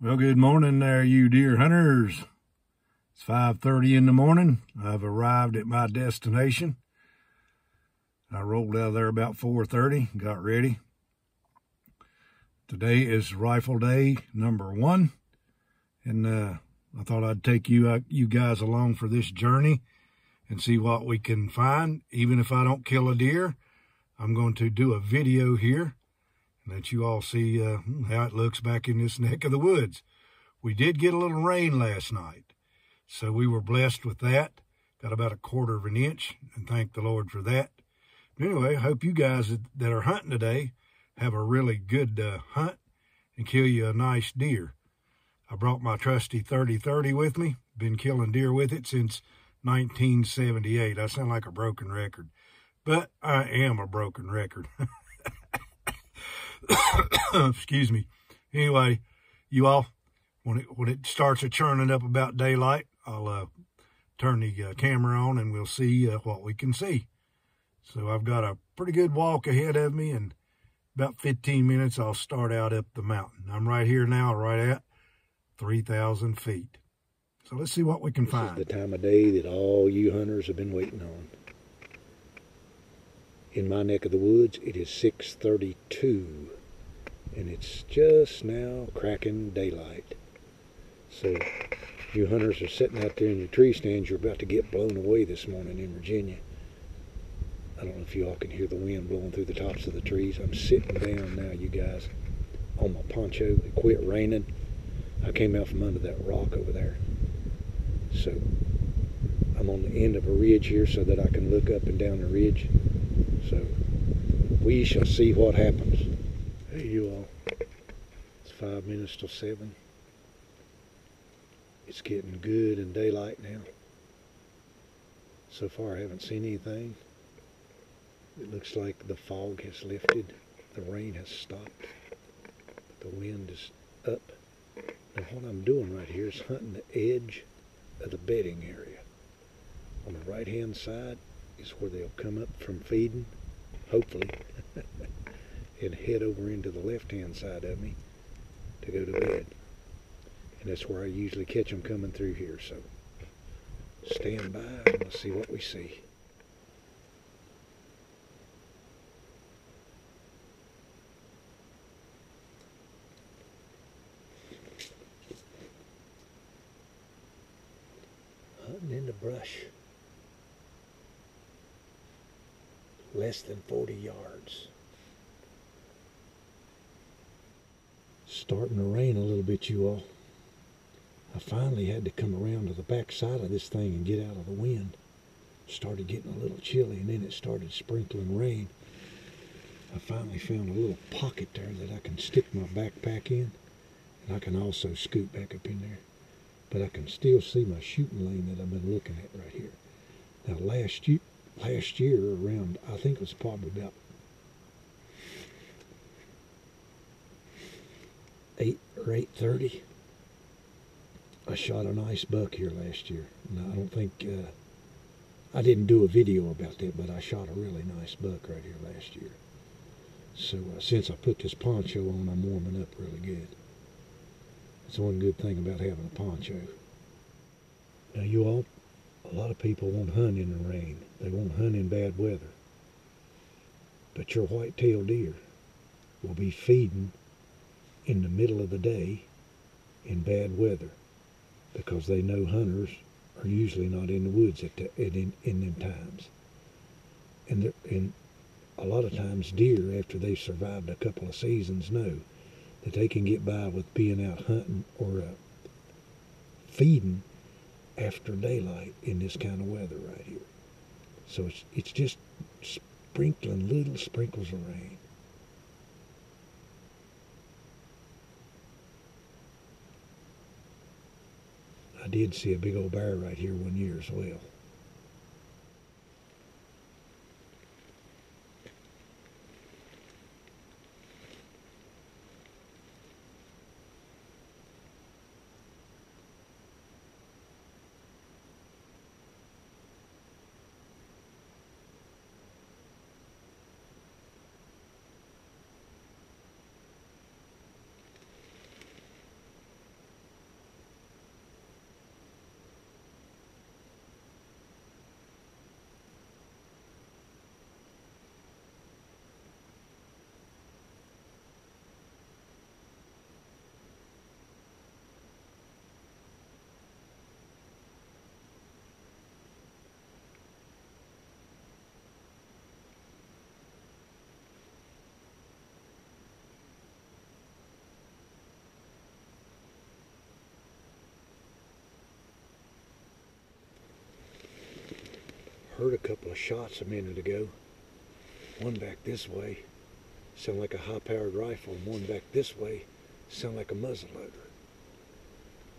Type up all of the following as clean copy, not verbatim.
Well, good morning there, you deer hunters. It's 5:30 in the morning. I've arrived at my destination. I rolled out of there about 4:30, got ready. Today is rifle day number 1, and I thought I'd take you guys along for this journey and see what we can find. Even if I don't kill a deer, I'm going to do a video here and let you all see how it looks back in this neck of the woods. We did get a little rain last night, so we were blessed with that. Got about 1/4 of an inch, and thank the Lord for that. Anyway, I hope you guys that are hunting today have a really good hunt and kill you a nice deer. I brought my trusty 30-30 with me. Been killing deer with it since 1978. I sound like a broken record, but I am a broken record. Excuse me. Anyway, you all, when it starts churning up about daylight, I'll turn the camera on and we'll see what we can see. So I've got a pretty good walk ahead of me, and about 15 minutes I'll start out up the mountain. I'm right here now, right at 3,000 feet. So let's see what we can find. This is the time of day that all you hunters have been waiting on. In my neck of the woods, it is 6:32, and it's just now cracking daylight. So you hunters are sitting out there in your tree stands. You're about to get blown away this morning in Virginia. I don't know if you all can hear the wind blowing through the tops of the trees. I'm sitting down now, you guys, on my poncho. It quit raining. I came out from under that rock over there. So I'm on the end of a ridge here so that I can look up and down the ridge. So we shall see what happens. Hey, you all. It's 5 minutes till 7. It's getting good in daylight now. So far I haven't seen anything. It looks like the fog has lifted. The rain has stopped. The wind is up. Now what I'm doing right here is hunting the edge of the bedding area. On the right hand side is where they'll come up from feeding, hopefully, and head over into the left hand side of me to go to bed. And that's where I usually catch them coming through here. So stand by and let's see what we see. Hunting in the brush. Less than 40 yards. Starting to rain a little bit, you all. I finally had to come around to the back side of this thing and get out of the wind. Started getting a little chilly, and then it started sprinkling rain. I finally found a little pocket there that I can stick my backpack in, and I can also scoot back up in there. But I can still see my shooting lane that I've been looking at right here. Now last year around, I think it was probably about 8 or 8:30, I shot a nice buck here last year. Now I don't think, I didn't do a video about that, but I shot a really nice buck right here last year. So since I put this poncho on, I'm warming up really good. That's one good thing about having a poncho. Now you all, a lot of people won't hunt in the rain. They won't hunt in bad weather. But your white-tailed deer will be feeding in the middle of the day in bad weather, because they know hunters are usually not in the woods in them times. And a lot of times deer, after they've survived a couple of seasons, know that they can get by with being out hunting or feeding after daylight in this kind of weather right here. So it's just sprinkling little sprinkles of rain. I did see a big old bear right here one year as well. Heard a couple of shots a minute ago. One back this way sounded like a high-powered rifle, and one back this way sounded like a muzzleloader.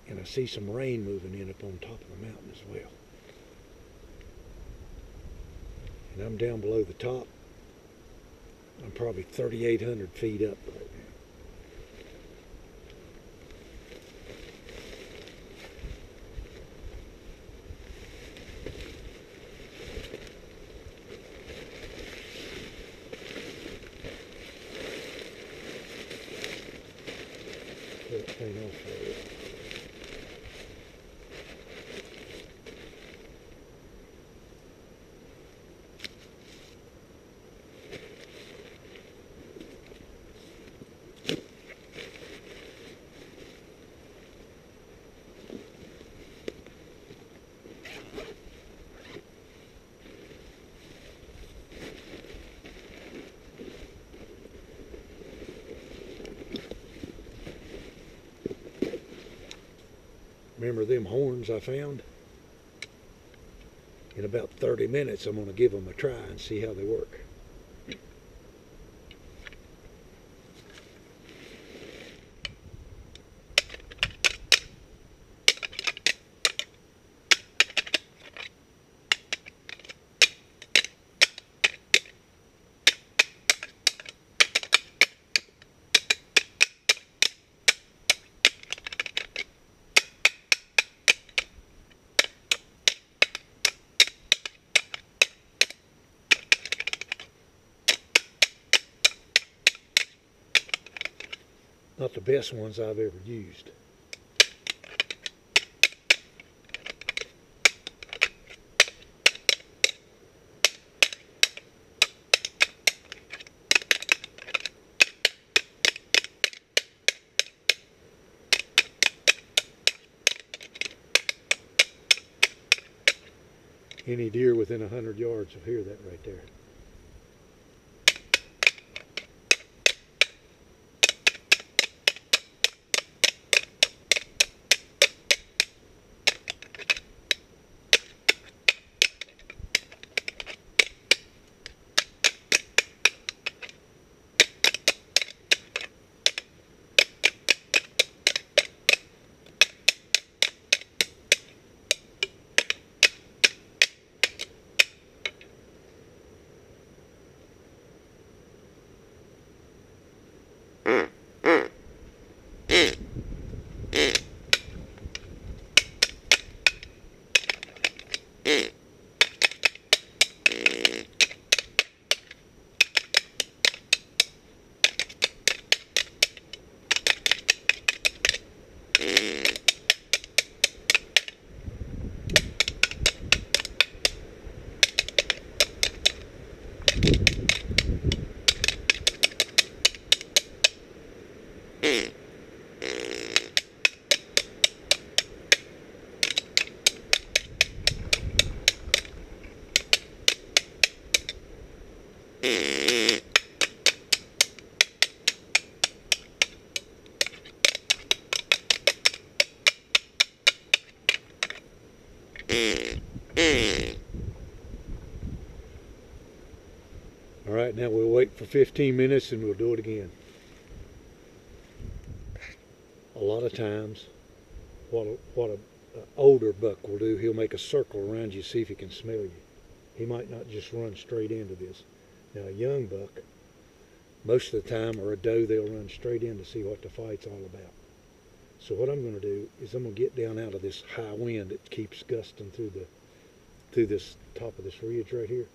And I see some rain moving in up on top of the mountain as well. And I'm down below the top. I'm probably 3,800 feet up right now. That thing off there. Remember them horns I found? In about 30 minutes, I'm going to give them a try and see how they work. Not the best ones I've ever used. Any deer within 100 yards will hear that right there. All right, now we'll wait for 15 minutes and we'll do it again. A lot of times, what an older buck will do, he'll make a circle around you, see if he can smell you. He might not just run straight into this. Now a young buck, most of the time, or a doe, they'll run straight in to see what the fight's all about. So what I'm going to do is I'm going to get down out of this high wind that keeps gusting through this top of this ridge right here.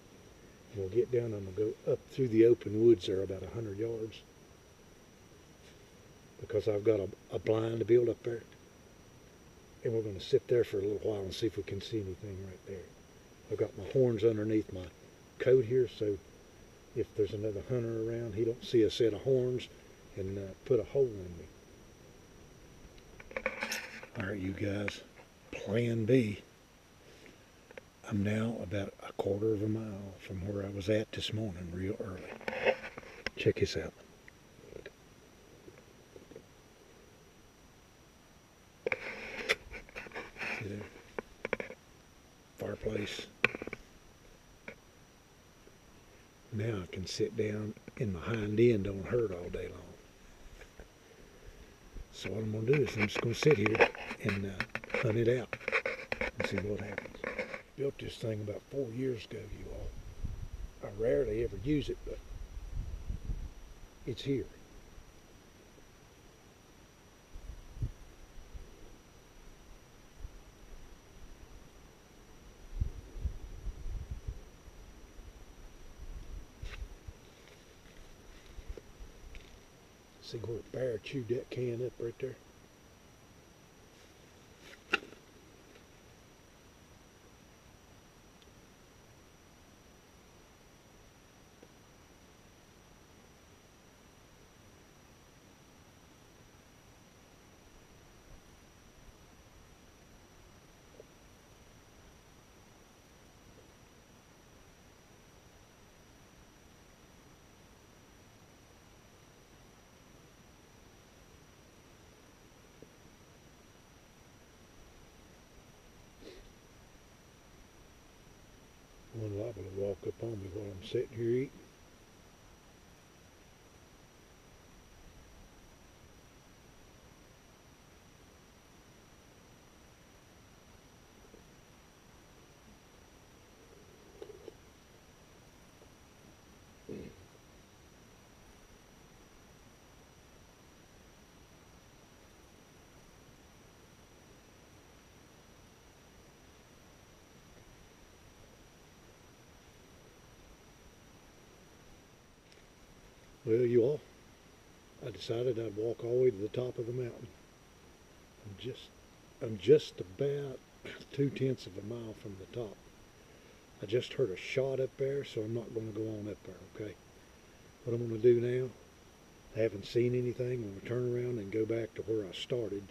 And we'll get down and I'm going to go up through the open woods there about 100 yards. Because I've got a blind to build up there. And we're going to sit there for a little while and see if we can see anything right there. I've got my horns underneath my coat here, so if there's another hunter around, he don't see a set of horns and put a hole in me. All right, you guys, plan B. I'm now about a quarter of a mile from where I was at this morning real early. Check this out. See there? Fireplace. Now I can sit down and my hind end don't hurt all day long. So what I'm going to do is I'm just going to sit here and hunt it out and see what happens. Built this thing about 4 years ago, you all. I rarely ever use it, but it's here. See where the bear chewed that can up right there? One liable to walk up on me while I'm sitting here eating. Well, you all, I decided I'd walk all the way to the top of the mountain. I'm just about 2/10 of a mile from the top. I just heard a shot up there, so I'm not going to go on up there, okay? What I'm going to do now, I haven't seen anything. I'm going to turn around and go back to where I started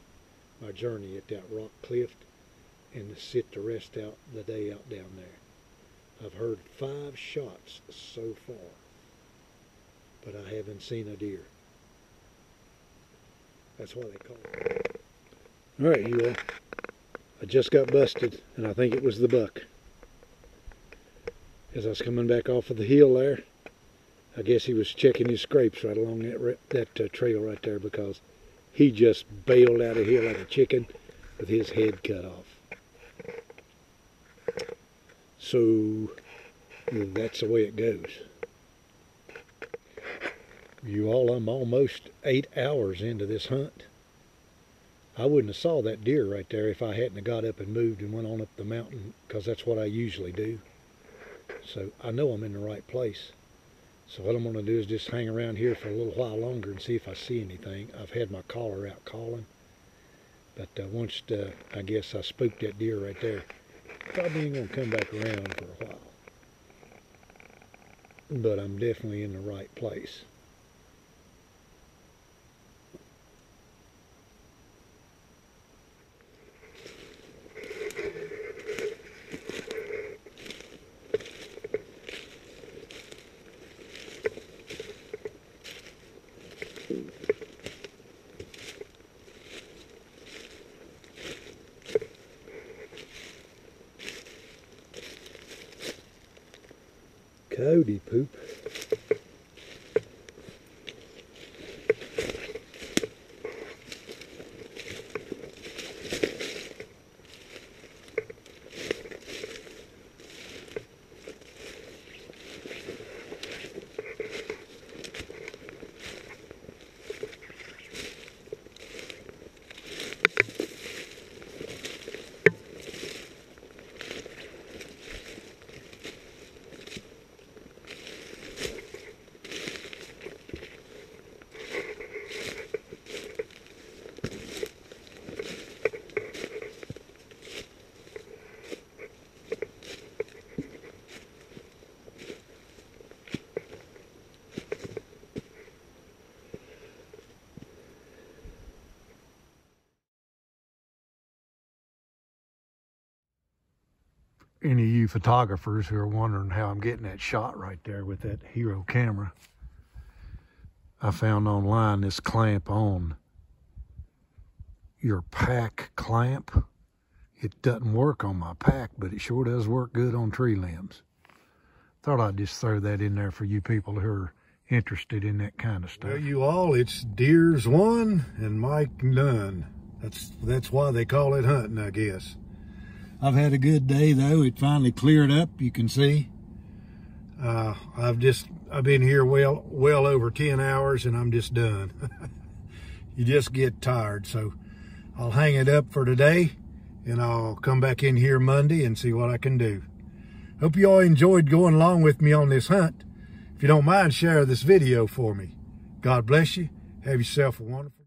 my journey at that rock cliff and sit the rest out the day out down there. I've heard 5 shots so far, but I haven't seen a deer. That's why they call it. All right, you all. I just got busted, and I think it was the buck. As I was coming back off of the hill there, I guess he was checking his scrapes right along that trail right there, because he just bailed out of here like a chicken with his head cut off. So that's the way it goes. You all, I'm almost 8 hours into this hunt. I wouldn't have saw that deer right there if I hadn't got up and moved and went on up the mountain, because that's what I usually do. So I know I'm in the right place. So what I'm going to do is just hang around here for a little while longer and see if I see anything. I've had my caller out calling, but once I guess I spooked that deer right there, probably ain't going to come back around for a while. But I'm definitely in the right place. Cody poop. Any of you photographers who are wondering how I'm getting that shot right there with that Hero camera, I found online this clamp on your pack clamp. It doesn't work on my pack, but it sure does work good on tree limbs. Thought I'd just throw that in there for you people who are interested in that kind of stuff. Well, you all, it's Deers 1 and Mike none. That's why they call it hunting, I guess. I've had a good day though. It finally cleared up, you can see. I've been here well over 10 hours and I'm just done. You just get tired, so I'll hang it up for today and I'll come back in here Monday and see what I can do. Hope you all enjoyed going along with me on this hunt. If you don't mind, share this video for me. God bless you. Have yourself a wonderful